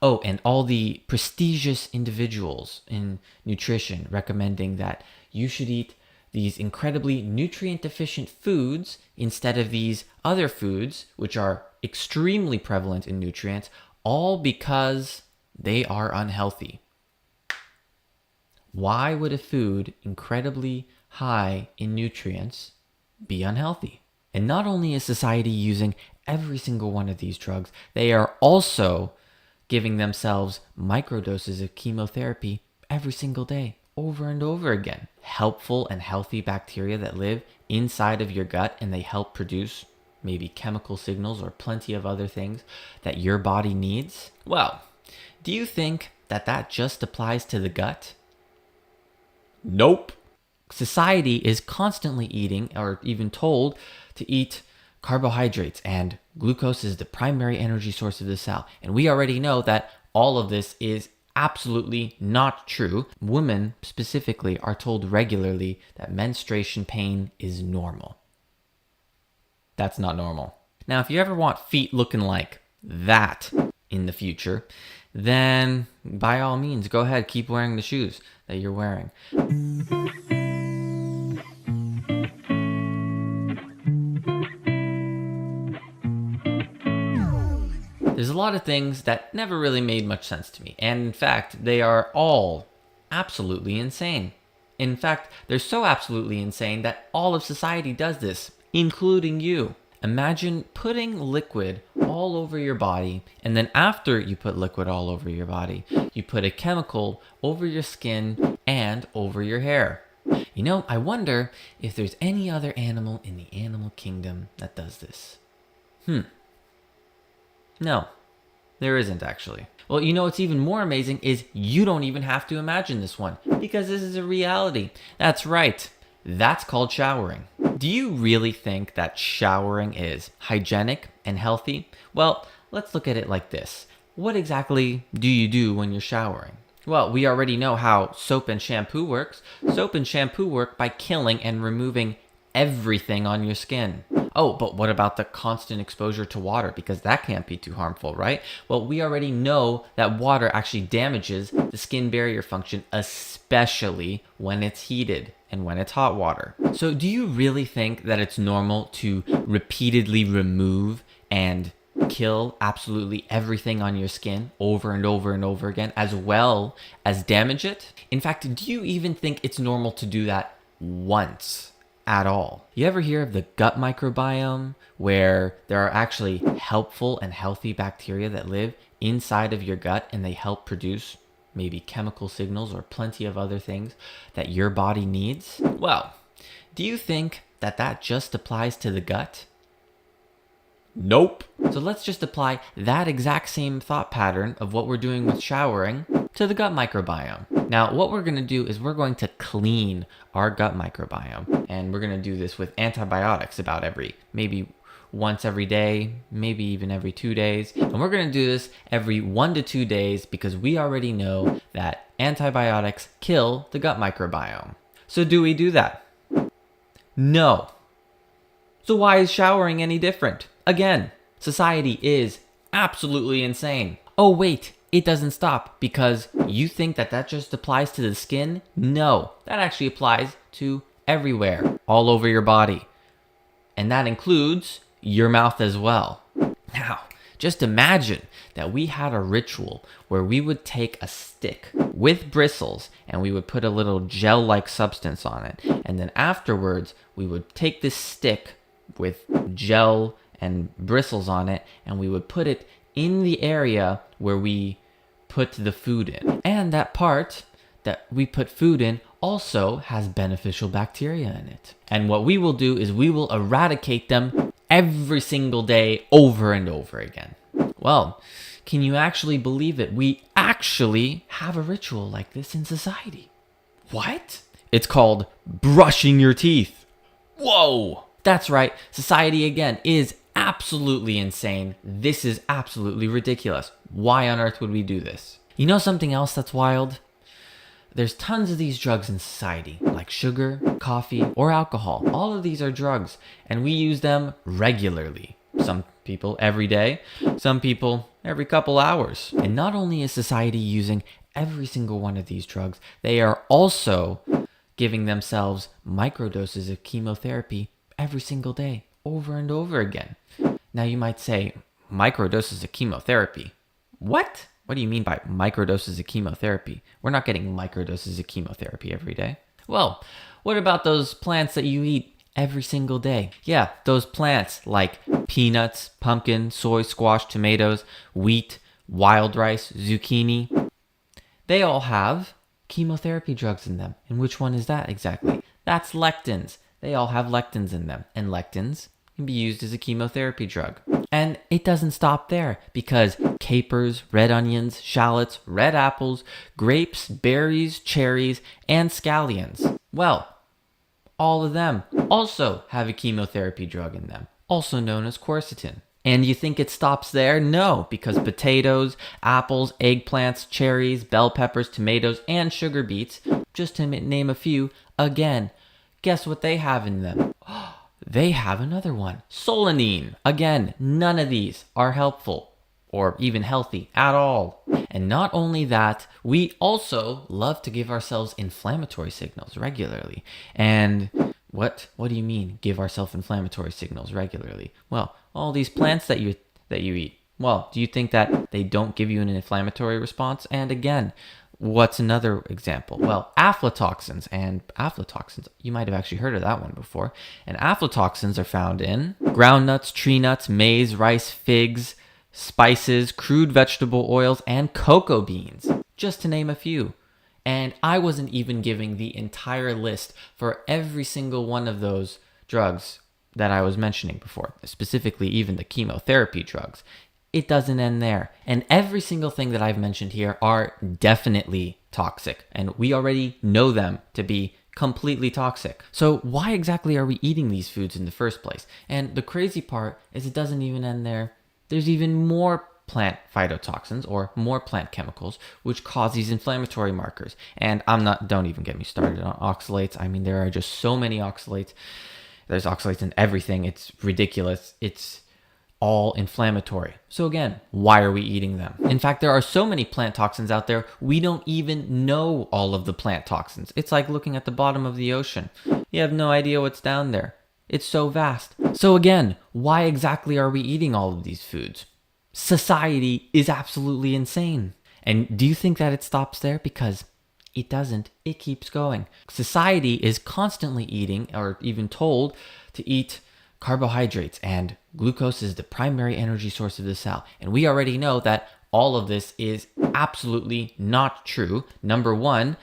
Oh, and all the prestigious individuals in nutrition recommending that you should eat these incredibly nutrient deficient foods instead of these other foods, which are extremely prevalent in nutrients, all because they are unhealthy. Why would a food incredibly high in nutrients be unhealthy? And not only is society using every single one of these drugs, they are also giving themselves microdoses of chemotherapy every single day, over and over again. Helpful and healthy bacteria that live inside of your gut, and they help produce maybe chemical signals or plenty of other things that your body needs. Well, do you think that that just applies to the gut? Nope. Society is constantly eating, or even told to eat, carbohydrates, and glucose is the primary energy source of the cell. And we already know that all of this is absolutely not true. Women specifically are told regularly that menstruation pain is normal. That's not normal. Now, if you ever want feet looking like that in the future, then by all means, go ahead, keep wearing the shoes that you're wearing. There's a lot of things that never really made much sense to me. And in fact, they are all absolutely insane. In fact, they're so absolutely insane that all of society does this, including you. Imagine putting liquid all over your body, and then after you put liquid all over your body, you put a chemical over your skin and over your hair. You know, I wonder if there's any other animal in the animal kingdom that does this. No, there isn't actually. Well, you know what's even more amazing is you don't even have to imagine this one, because this is a reality. That's right. That's called showering. Do you really think that showering is hygienic and healthy? Well, let's look at it like this. What exactly do you do when you're showering? Well, we already know how soap and shampoo works. Soap and shampoo work by killing and removing everything on your skin. Oh, but what about the constant exposure to water? Because that can't be too harmful, right? Well, we already know that water actually damages the skin barrier function, especially when it's heated and when it's hot water. So do you really think that it's normal to repeatedly remove and kill absolutely everything on your skin over and over and over again, as well as damage it? In fact, do you even think it's normal to do that once at all? You ever hear of the gut microbiome, where there are actually helpful and healthy bacteria that live inside of your gut, and they help produce maybe chemical signals or plenty of other things that your body needs? Well, do you think that that just applies to the gut? Nope. So let's just apply that exact same thought pattern of what we're doing with showering to the gut microbiome. Now, what we're going to do is we're going to clean our gut microbiome, and we're going to do this with antibiotics about maybe once every day, maybe even every 2 days. And we're going to do this every 1 to 2 days, because we already know that antibiotics kill the gut microbiome. So do we do that? No. So why is showering any different? Again, society is absolutely insane. Oh wait, it doesn't stop, because you think that that just applies to the skin? No, that actually applies to everywhere, all over your body. And that includes your mouth as well. Now, just imagine that we had a ritual where we would take a stick with bristles and we would put a little gel-like substance on it. And then afterwards, we would take this stick with gel and bristles on it, and we would put it in the area where we put the food in. And that part that we put food in also has beneficial bacteria in it. And what we will do is we will eradicate them every single day over and over again. Well, can you actually believe it? We actually have a ritual like this in society. What? It's called brushing your teeth. Whoa! That's right, society again is absolutely insane. This is absolutely ridiculous. Why on earth would we do this? You know something else that's wild? There's tons of these drugs in society, like sugar, coffee, or alcohol. All of these are drugs, and we use them regularly. Some people every day, some people every couple hours. And not only is society using every single one of these drugs, they are also giving themselves microdoses of chemotherapy every single day, over and over again. Now you might say, microdoses of chemotherapy? What? What do you mean by microdoses of chemotherapy? We're not getting microdoses of chemotherapy every day. Well, what about those plants that you eat every single day? Yeah, those plants like peanuts, pumpkin, soy, squash, tomatoes, wheat, wild rice, zucchini. They all have chemotherapy drugs in them. And which one is that exactly? That's lectins. They all have lectins in them. And lectins can be used as a chemotherapy drug. And it doesn't stop there, because capers, red onions, shallots, red apples, grapes, berries, cherries, and scallions, well, all of them also have a chemotherapy drug in them, also known as quercetin. And you think it stops there? No, because potatoes, apples, eggplants, cherries, bell peppers, tomatoes, and sugar beets, just to name a few, again, guess what they have in them? They have another one, solanine. Again, none of these are helpful or even healthy at all. And not only that, we also love to give ourselves inflammatory signals regularly. And what do you mean, give ourselves inflammatory signals regularly? Well, all these plants that you eat. Well, do you think that they don't give you an inflammatory response? And again, what's another example? Well, aflatoxins. And aflatoxins, you might have actually heard of that one before. And aflatoxins are found in groundnuts, tree nuts, maize, rice, figs, spices, crude vegetable oils, and cocoa beans, just to name a few. And I wasn't even giving the entire list for every single one of those drugs that I was mentioning before, specifically even the chemotherapy drugs. It doesn't end there. And every single thing that I've mentioned here are definitely toxic. And we already know them to be completely toxic. So why exactly are we eating these foods in the first place? And the crazy part is it doesn't even end there. There's even more plant phytotoxins, or more plant chemicals, which cause these inflammatory markers. And don't even get me started on oxalates. I mean, there are just so many oxalates. There's oxalates in everything. It's ridiculous. It's all inflammatory. So again, why are we eating them? In fact, there are so many plant toxins out there, we don't even know all of the plant toxins. It's like looking at the bottom of the ocean. You have no idea what's down there. It's so vast. So again, why exactly are we eating all of these foods? Society is absolutely insane. And do you think that it stops there? Because it doesn't. It keeps going. Society is constantly eating, or even told to eat, carbohydrates, and glucose is the primary energy source of the cell. And we already know that all of this is absolutely not true. Number one,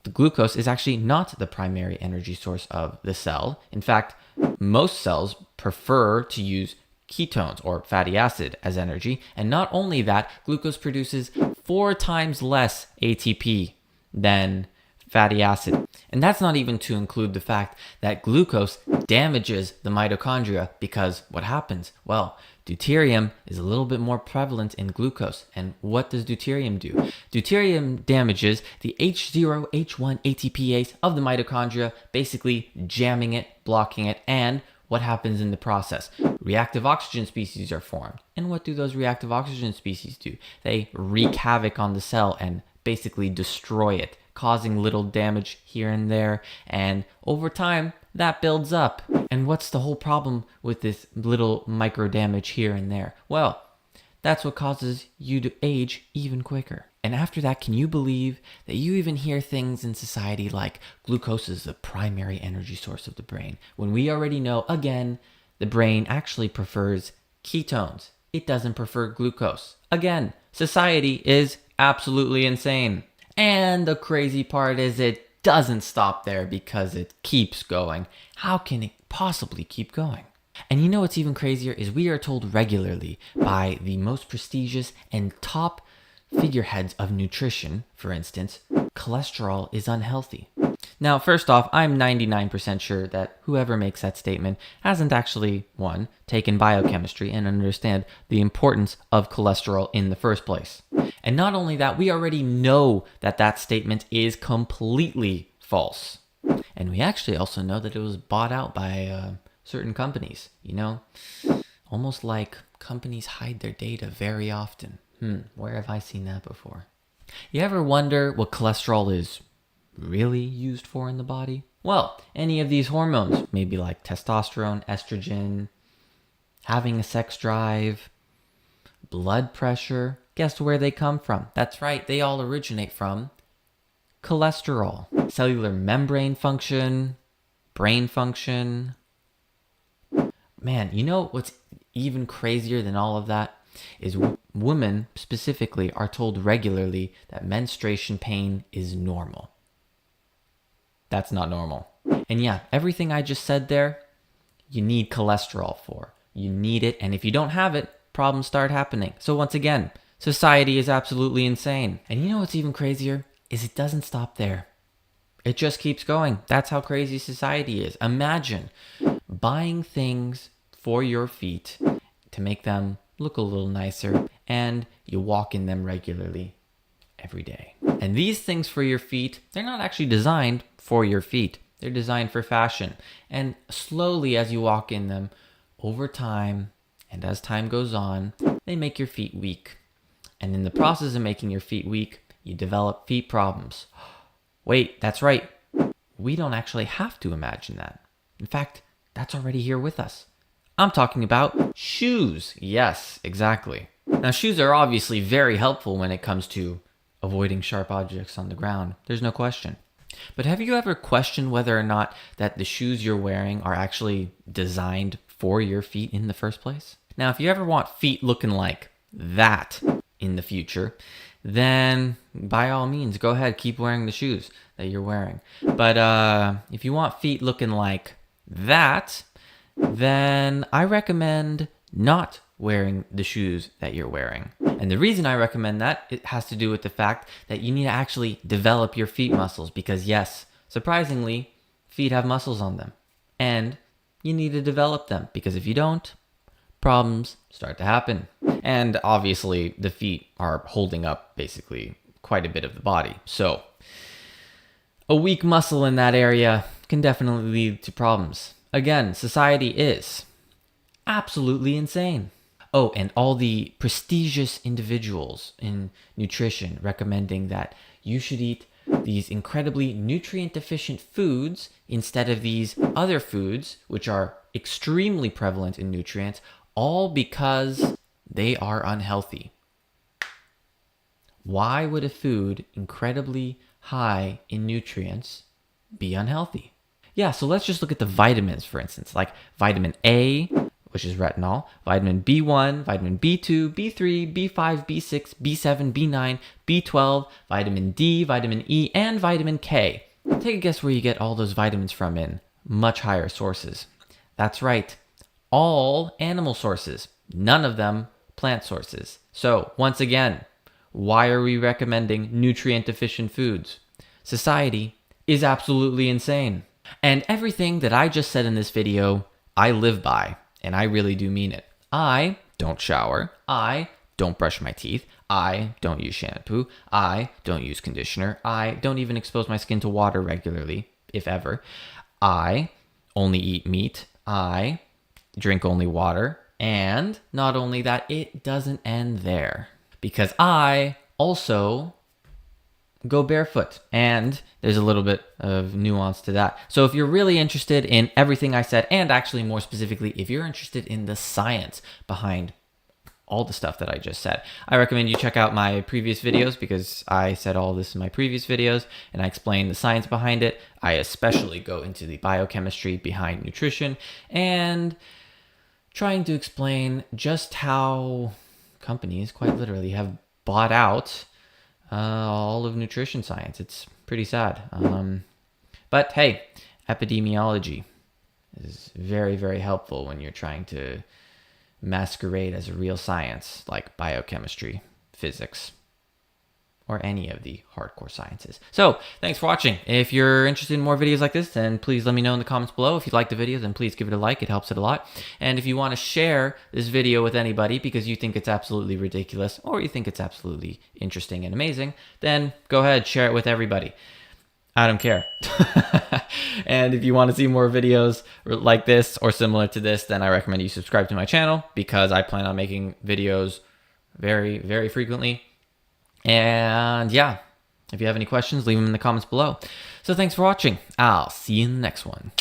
the glucose is actually not the primary energy source of the cell. In fact, most cells prefer to use ketones or fatty acid as energy. And not only that, glucose produces 4 times less ATP than fatty acid. And that's not even to include the fact that glucose damages the mitochondria, because what happens? Well, deuterium is a little bit more prevalent in glucose. And what does deuterium do? Deuterium damages the H0, H1 ATPase of the mitochondria, basically jamming it, blocking it, and what happens in the process? Reactive oxygen species are formed. And what do those reactive oxygen species do? They wreak havoc on the cell and basically destroy it, causing little damage here and there. And over time, that builds up. And what's the whole problem with this little micro damage here and there? Well, that's what causes you to age even quicker. And after that, can you believe that you even hear things in society like glucose is the primary energy source of the brain, when we already know, again, the brain actually prefers ketones. It doesn't prefer glucose. Again, society is absolutely insane. And the crazy part is it doesn't stop there, because it keeps going. How can it possibly keep going? And you know what's even crazier is we are told regularly by the most prestigious and top figureheads of nutrition, for instance, cholesterol is unhealthy. Now, first off, I'm 99% sure that whoever makes that statement hasn't actually, one, taken biochemistry and understand the importance of cholesterol in the first place. And not only that, we already know that that statement is completely false. And we actually also know that it was bought out by certain companies, almost like companies hide their data very often. Where have I seen that before? You ever wonder what cholesterol is really used for in the body? Well, any of these hormones, maybe like testosterone, estrogen, having a sex drive, blood pressure, guess where they come from? That's right, they all originate from cholesterol. Cellular membrane function, brain function. Man, you know what's even crazier than all of that is women specifically are told regularly that menstruation pain is normal. That's not normal. And yeah, everything I just said there, you need cholesterol for. You need it, and if you don't have it, problems start happening. So once again, society is absolutely insane. And you know what's even crazier is it doesn't stop there. It just keeps going. That's how crazy society is. Imagine buying things for your feet to make them look a little nicer, and you walk in them regularly every day. And these things for your feet, they're not actually designed for your feet. They're designed for fashion. And slowly as you walk in them, over time, and as time goes on, they make your feet weak. And in the process of making your feet weak, you develop feet problems. Wait, that's right. We don't actually have to imagine that. In fact, that's already here with us. I'm talking about shoes. Yes, exactly. Now, shoes are obviously very helpful when it comes to avoiding sharp objects on the ground. There's no question. But have you ever questioned whether or not that the shoes you're wearing are actually designed for your feet in the first place? Now, if you ever want feet looking like that in the future, then by all means, go ahead, keep wearing the shoes that you're wearing. But if you want feet looking like that, then I recommend not wearing the shoes that you're wearing. And the reason I recommend that, it has to do with the fact that you need to actually develop your feet muscles because yes, surprisingly, feet have muscles on them. And you need to develop them because if you don't, problems start to happen. And obviously, the feet are holding up basically quite a bit of the body. So a weak muscle in that area can definitely lead to problems. Again, society is absolutely insane. Oh, and all the prestigious individuals in nutrition recommending that you should eat these incredibly nutrient-deficient foods instead of these other foods, which are extremely prevalent in nutrients, all because they are unhealthy. Why would a food incredibly high in nutrients be unhealthy? Yeah, so let's just look at the vitamins, for instance, like vitamin A, which is retinol, vitamin B1, vitamin B2, B3, B5, B6, B7, B9, B12, vitamin D, vitamin E, and vitamin K. Take a guess where you get all those vitamins from in much higher sources. That's right, all animal sources, none of them plant sources. So once again, why are we recommending nutrient-deficient foods? Society is absolutely insane. And everything that I just said in this video, I live by, and I really do mean it. I don't shower. I don't brush my teeth. I don't use shampoo. I don't use conditioner. I don't even expose my skin to water regularly, if ever. I only eat meat. I drink only water. And not only that, it doesn't end there. Because I also go barefoot. And there's a little bit of nuance to that. So if you're really interested in everything I said, and actually more specifically, if you're interested in the science behind all the stuff that I just said, I recommend you check out my previous videos because I said all this in my previous videos and I explain the science behind it. I especially go into the biochemistry behind nutrition and trying to explain just how companies quite literally have bought out all of nutrition science. It's pretty sad. But hey, epidemiology is very, very helpful when you're trying to masquerade as a real science like biochemistry, physics, or any of the hardcore sciences. So thanks for watching. If you're interested in more videos like this, then please let me know in the comments below. If you like the video, then please give it a like. It helps it a lot. And if you want to share this video with anybody because you think it's absolutely ridiculous or you think it's absolutely interesting and amazing, then go ahead, share it with everybody. I don't care. And if you want to see more videos like this or similar to this, then I recommend you subscribe to my channel, because I plan on making videos very, very frequently. And yeah, if you have any questions, leave them in the comments below. So thanks for watching. I'll see you in the next one.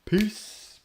Peace.